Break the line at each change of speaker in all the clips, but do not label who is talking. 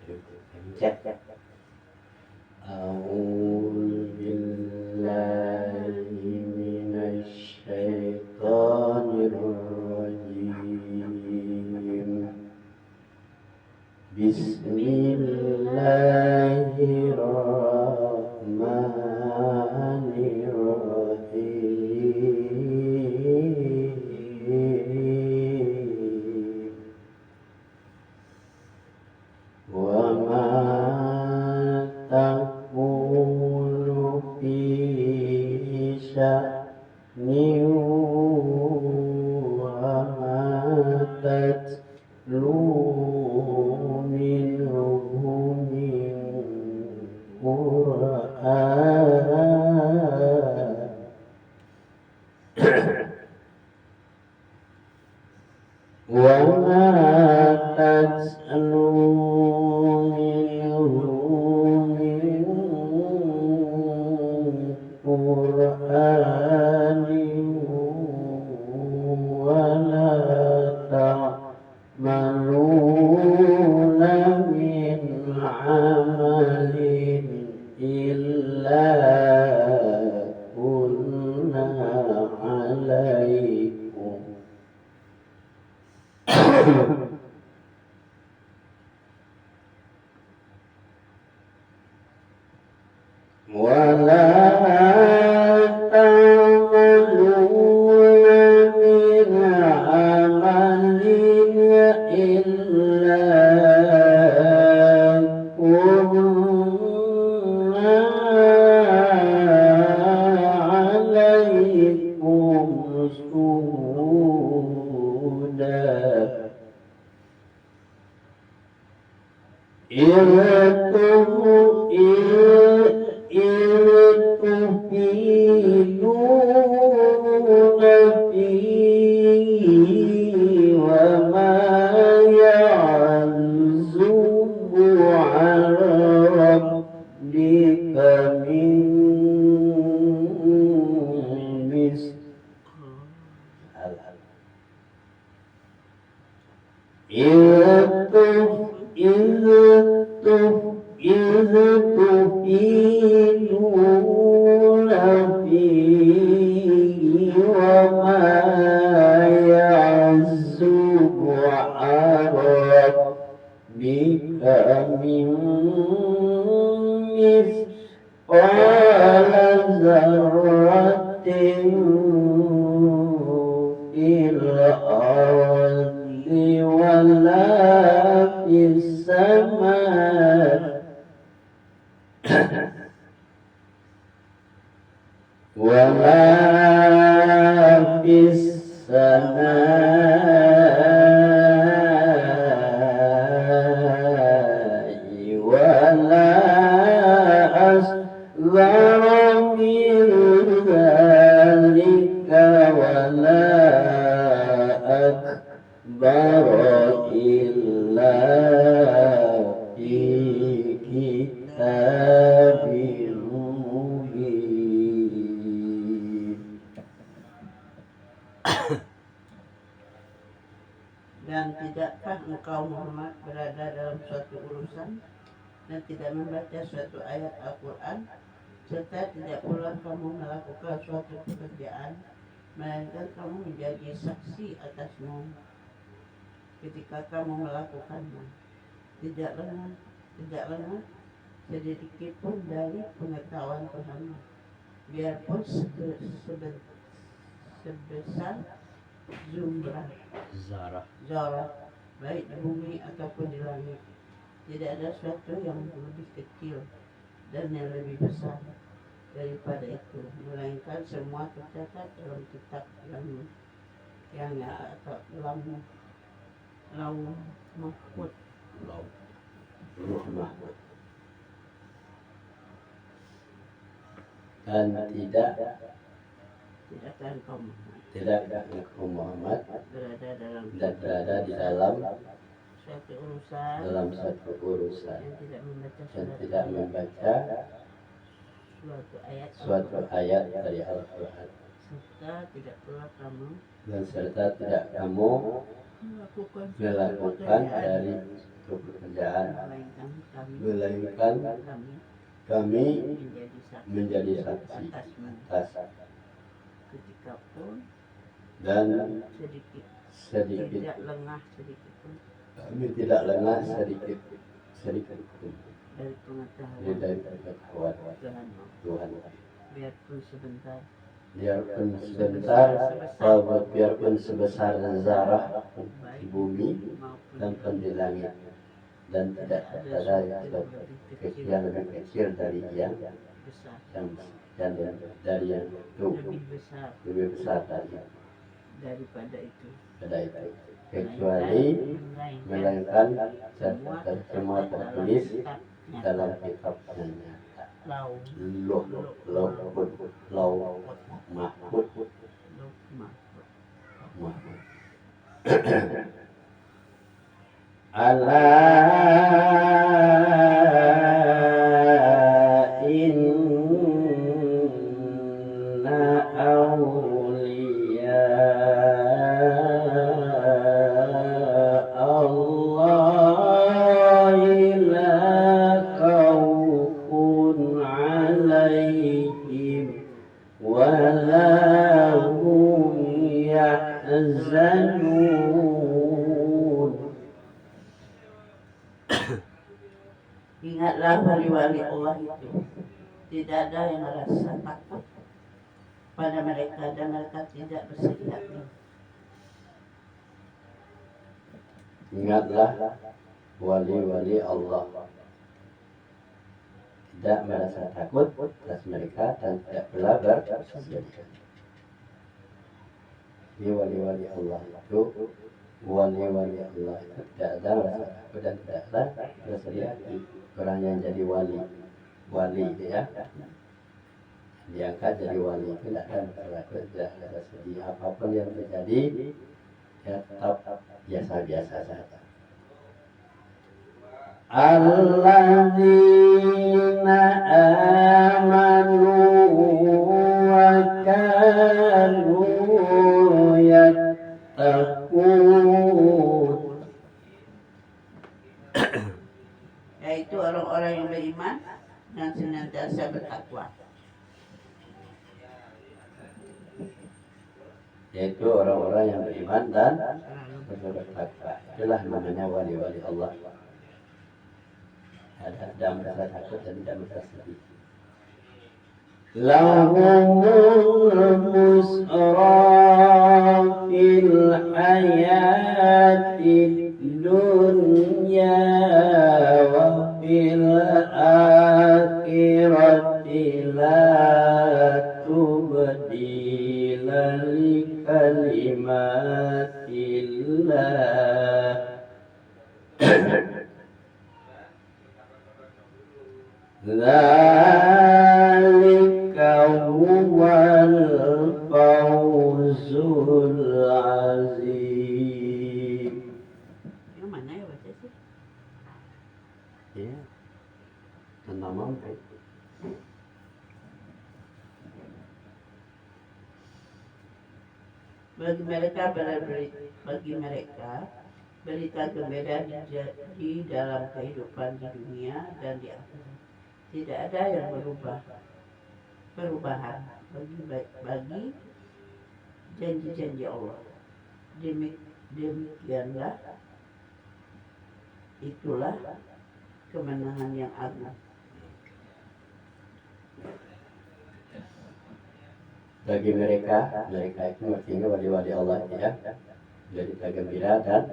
Cek. A'udzu billahi minasy syaithanir rajim. Bismillahirrahmanirrahim. Wa ma taqulu fi sya'nin wa ma tatlu minhu min Qur'an wa ma tatlu minhu min Qur'anin wa la ta'maluna min amalin illa kunna alaikum wala ta'maluna min amalin illa kunna alaikum suhuda tufiduna fihi wa ma ya'zubu 'ala rabbika min misqal إذ تفيدون فيه وما يعزب عن ربك من مثقال ذرة في الأرض ولا في السماء وما في السماء ولا أصغر من ذلك ولا أكبر إلا في كتاب مبين.
Dan tidakkah engkau Muhammad berada dalam suatu urusan dan tidak membaca suatu ayat Al-Quran serta tidak pula kamu melakukan suatu pekerjaan melainkan kamu menjadi saksi atasmu ketika kamu melakukannya. Tidak lengah sedikit pun dari pengetahuan Tuhanmu, biarpun sebesar zarah, baik di bumi ataupun di langit. Tidak ada sesuatu yang lebih kecil dan yang lebih besar daripada itu, melainkan semua tercatat dalam kitab yang atau Lauh Mahfuz.
Dan tidakkah engkau Muhammad berada di dalam
suatu
urusan
yang
tidak membaca suatu ayat dari Al-Quran
serta tidak kamu
melakukan dari suatu pekerjaan,
melainkan
melainkan
kami
kami
menjadi
menjadi
saksi
saksi
atas
atas
ketika pun
dan
sedikit
sedikit
tidak lengah sedikit pun
kami tidak lengah sedikit pun
dari pengetahuan
dari pengetahuan
Tuhan,
Tuhan.
biarpun sebentar,
Biarpun sebentar, biarpun sebesar zarah di bumi dan di langit, dan tidak ada yang lebih kecil dari yang
besar,
dari yang itu lebih besar
daripada itu,
kecuali melainkan semua tertulis dalam kitab yang nyata. Lauh mahfud. Ala inna awliya Allahi la khawfun alaihim wa la hum yahzanun.
Ingatlah wali-wali Allah itu, tidak ada yang merasa takut pada mereka dan mereka tidak bersedih hati.
Ingatlah wali-wali Allah, tidak merasa takut atas mereka dan tidak pula bersedih. Di wali-wali Allah itu, wali-wali Allah itu tidak ada merasa takut dan tidak ada bersedih hati. Orang yang jadi wali itu ya, diangkat jadi wali itu tidak ada merasa takut, tidak ada bersedih. Apapun yang terjadi, ya tetap biasa-biasa saja. Alladzina amanu wa kanu yattaqun,
Yaitu orang-orang yang beriman dan senantiasa bertakwa.
Yaitu orang-orang yang beriman dan bertakwa. Itulah namanya wali-wali Allah. Tidak merasa takut dan tidak merasa sedih. Lahumul busra fil hayatid dunya wa fil akhirati la tubdila li kalimatillah. Dzalika huwal fawzul azim.
Yang mana ya baca sih?
Ya, nama
Bagi mereka berita gembira di dalam kehidupan di dunia dan di akhirat. Tidak ada yang perubahan bagi janji-janji Allah. Demikianlah, itulah kemenangan yang agung.
Bagi mereka itu artinya wali-wali Allah ya, berita gembira dan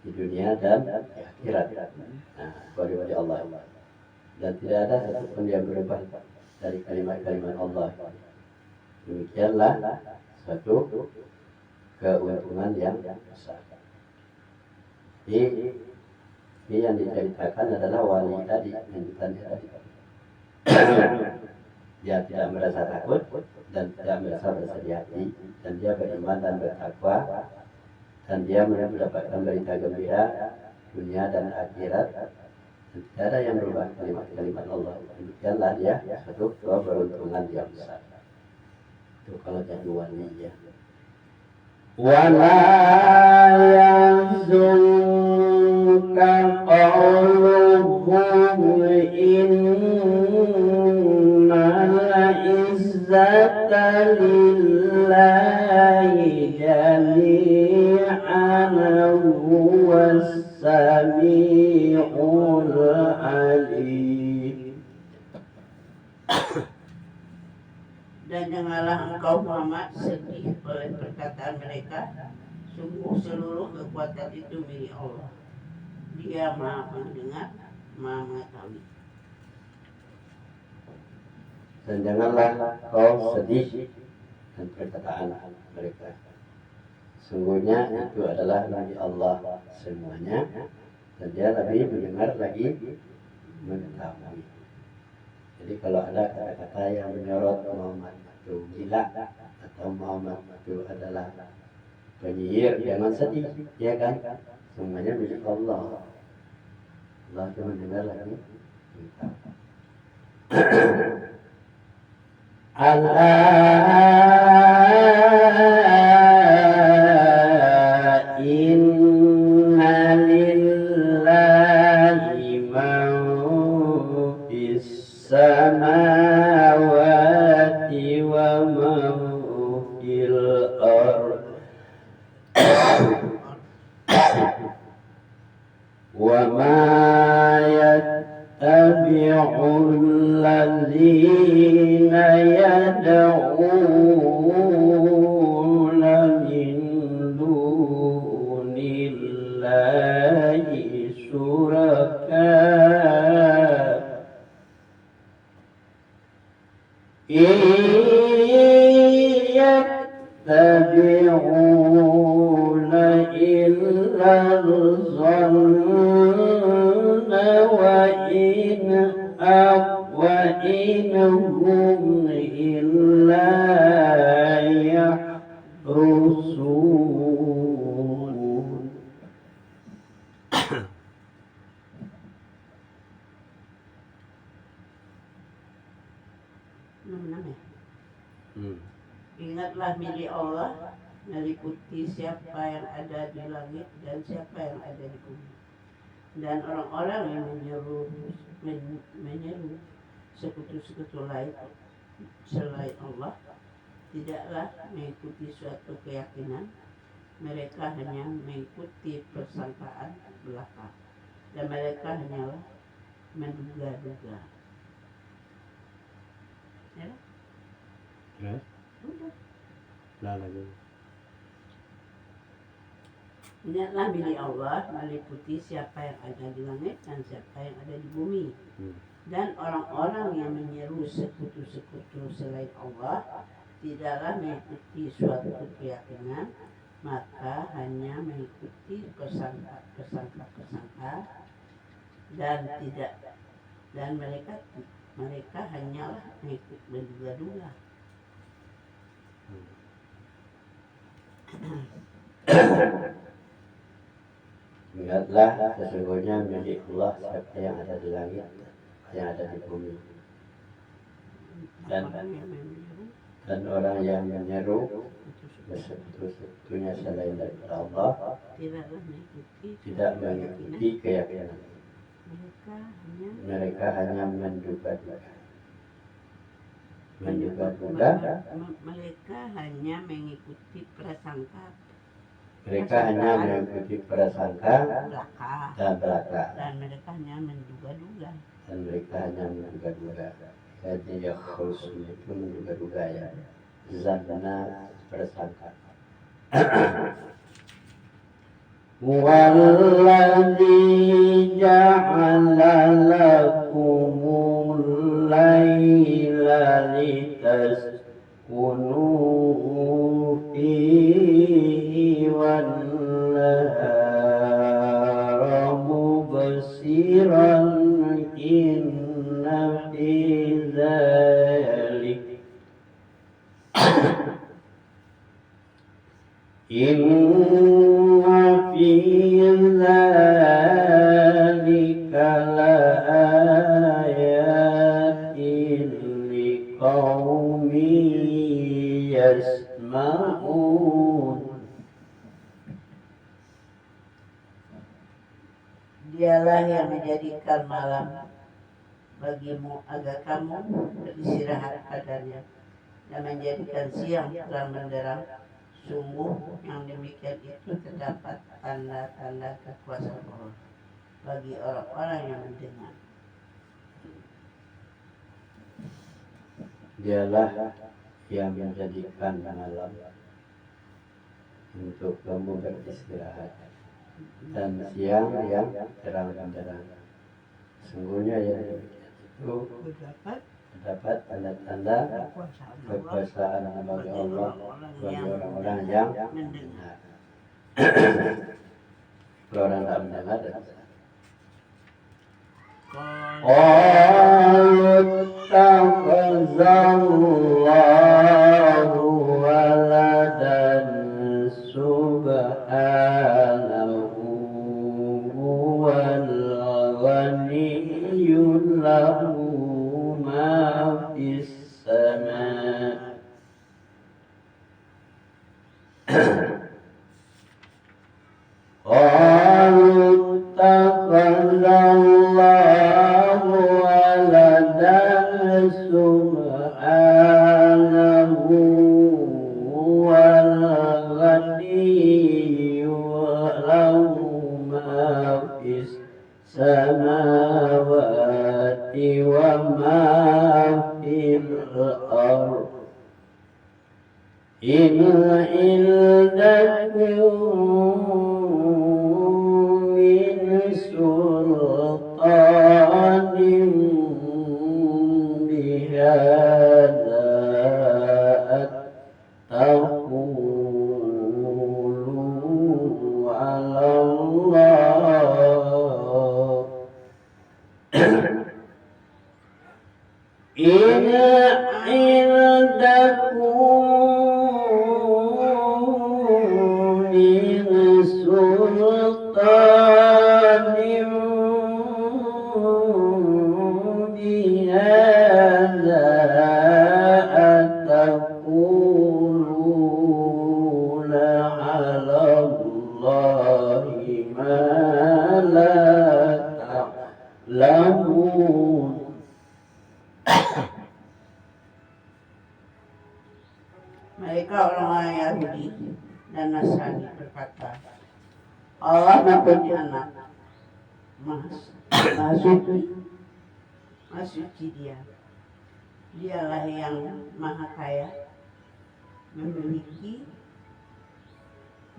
di dunia dan di akhirat. Nah, wali-wali Allah, dan tidak ada satupun yang berubah dari kalimat-kalimat Allah. Demikianlah suatu keuntungan yang besar. Ini yang diceritakan adalah wali tadi, lanjutannya tadi. Dia tidak merasa takut dan tidak merasa bersedih hati, dan dia beriman dan bertakwa, dan dia mendapatkan berita gembira dunia dan akhirat. Tidak ada yang berubah kalimat-kalimat Allah. Demikianlah dia satu keberuntungan yang besar. Itu kalau jadi wali ya. ولا يحزنك قولهم إن العزة لله جميعا هو السميع العليم.
Dan janganlah engkau Muhammad sedih oleh perkataan mereka. Sungguh seluruh kekuatan itu milik Allah. Dia Maha Mendengar, Maha Mengetahui.
Dan janganlah kau sedih dan perkataan mereka. Sungguhnya itu adalah milik Allah semuanya, dan Dia lebih mendengar lagi mengetahui. Jadi kalau ada kata-kata yang menyorot Muhammad itu gila atau Muhammad itu adalah penyihir, jangan sedih, ya kan? Semuanya milik Allah. Allah itu mendengar lagi mengetahui. Inna lillahi man fis samawati wa man fil ardh wa ma yattabi'ul ladzina yad'una min dunillahi syuraka yattabi'una illa dhanna wa inhum illa yahrusun.
Ingatlah milik Allah meliputi siapa yang ada di langit dan siapa yang ada di bumi. Dan orang-orang yang menyeru sekutu-sekutu lain selain Allah tidaklah mengikuti suatu keyakinan. Mereka hanya mengikuti persangkaan belaka, dan mereka hanyalah menduga-duga. Ya? Udah. Ingatlah milik Allah meliputi siapa yang ada di langit dan siapa yang ada di bumi. Dan orang-orang yang menyeru sekutu-sekutu selain Allah tidaklah mengikuti suatu keyakinan, maka hanya mengikuti persangka-persangka dan mereka hanyalah mengikuti menduga-duga.
Ingatlah sesungguhnya milik Allah siapa yang ada di langit, yang ada di bumi. Dan orang yang menyeru sekutu-sekutunya selain daripada Allah tidak mengikuti keyakinan. Mereka hanya menduga-duga.
Mereka hanya mengikuti prasangka.
Mereka hanya mengikuti prasangka dan belaka.
Dan mereka hanya menduga-duga.
Jadi ya khusus itu menduga-duga ya. Zanna prasangka. Walladzi ja'ala lakumul laila litaskunu fihi wan nahara mubsiran inna fi dzalik inna fi dzalika laayatin liqaumin yasma'un.
Dialah yang menjadikan malam bagimu agar kamu beristirahat padanya, dan menjadikan siang terang benderang. Sungguh yang demikian itu terdapat tanda-tanda kekuasaan Allah bagi orang-orang yang mendengar.
Dialah yang menjadikan malam untuk kamu beristirahat dan siang yang terang benderang. Sungguhnya yang demikian itu terdapat tanda-tanda kekuasaan bagi Allah bagi orang-orang yang mendengar. Kalau orang tak mendengar, Qaluttakhazallahu waladan subhanahu huwal ghaniyyul lahu ma fis sama' Qaluttakhazallahu waladan subhanahu huwal ghaniyyu lahu ma fis samawati wa ma fil ardh in indakum min sultanin bihadza taqulu 'ala Allah in indakum min sultanin bihadza taquluna 'ala Allahi ma la ta'lamun.
Mereka orang-orang Yahudi dan Nasrani berkata, Allah mempunyai anak, Maha suci Dia. Dialah yang Maha Kaya, memiliki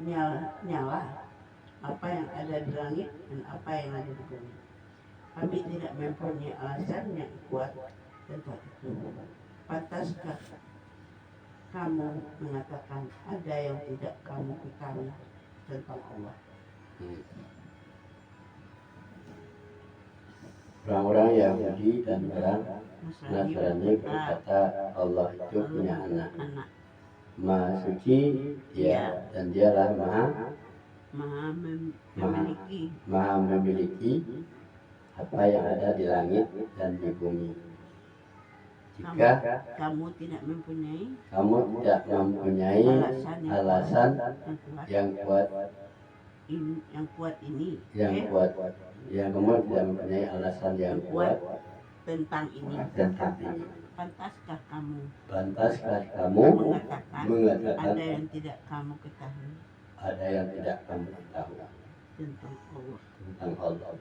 nyala apa yang ada di langit dan apa yang ada di bumi. Kami tidak mempunyai alasan yang kuat tentang itu. Pantaskah kamu mengatakan ada yang tidak kamu ketahui tentang Allah?
Orang-orang Yahudi dan orang Nasrani berkata Allah itu punya anak. Maha suci Dia dan Dialah Maha memiliki apa yang ada di langit dan di bumi. Jika
kamu tidak mempunyai
alasan yang kuat yang kamu tidak mempunyai alasan yang kuat
tentang ini, pantaskah kamu mengatakan ada yang tidak kamu ketahui tentang Allah.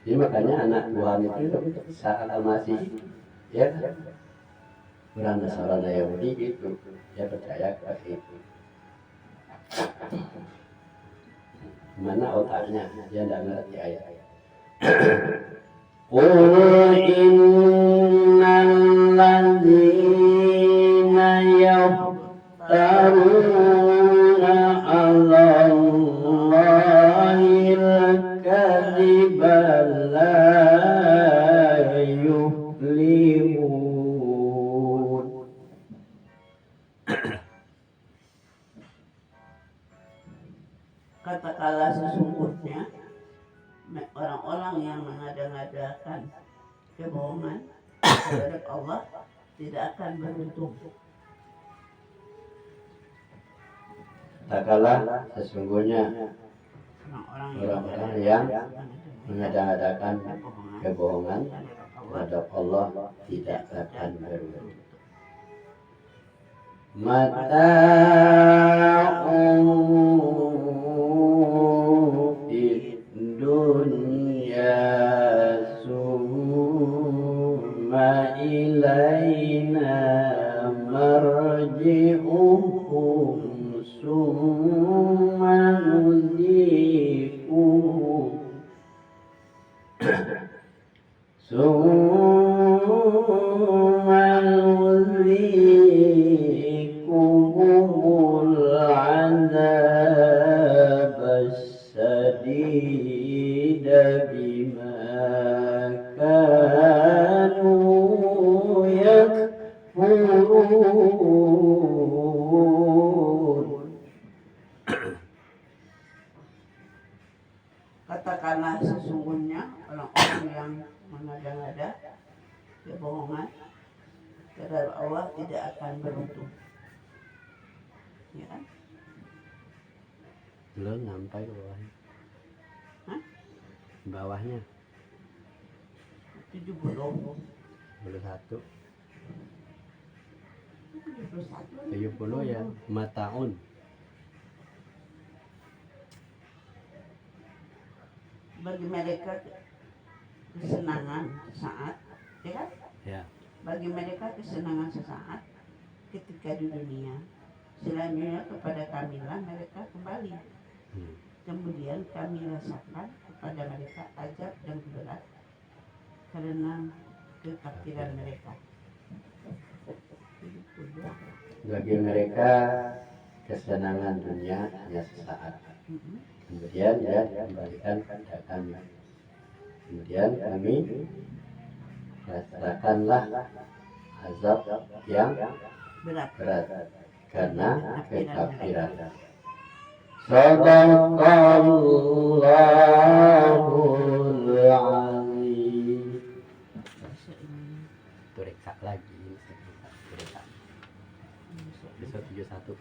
Jadi makanya anak Tuhan itu saat masih ya orang Nasrani Yahudi itu dia percaya kepada itu. Mana otaknya dia tidak ngerti ayat-ayat. Qul innal ladzina yaftaruna 'ala Allahil kadhiba la yuflihun.
Katakanlah sesungguhnya orang-orang yang mengada-ngadakan kebohongan terhadap Allah tidak akan beruntung.
katakanlah sesungguhnya orang-orang yang mengadakan kebohongan terhadap Allah tidak akan beruntung. Mata'un fid dunya summa ilaina marji'uhum summa nuziquhum العذاب الشديد بما كانوا يكفرون.
Katakanlah sesungguhnya orang-orang yang mengada-ngada kebohongan terhadap Allah tidak akan beruntung. Ya kan?
Belum sampai ke bawahnya.
Hah?
Bawahnya
71.
70 ya mata'un.
Bagi mereka kesenangan sesaat, ya kan?
Ya.
Bagi mereka kesenangan sesaat ketika di dunia. Selanjutnya kepada kamilah mereka kembali. Kemudian kami rasakan kepada mereka azab yang berat karena kekafiran mereka.
Bagi mereka kesenangan dunia hanya sesaat. Kemudian ya dikembalikan kepada kami. Kemudian kami rasakanlah azab yang berat karena kekafiran. Sadaqallahul azim. Tureka lagi. Episode 71.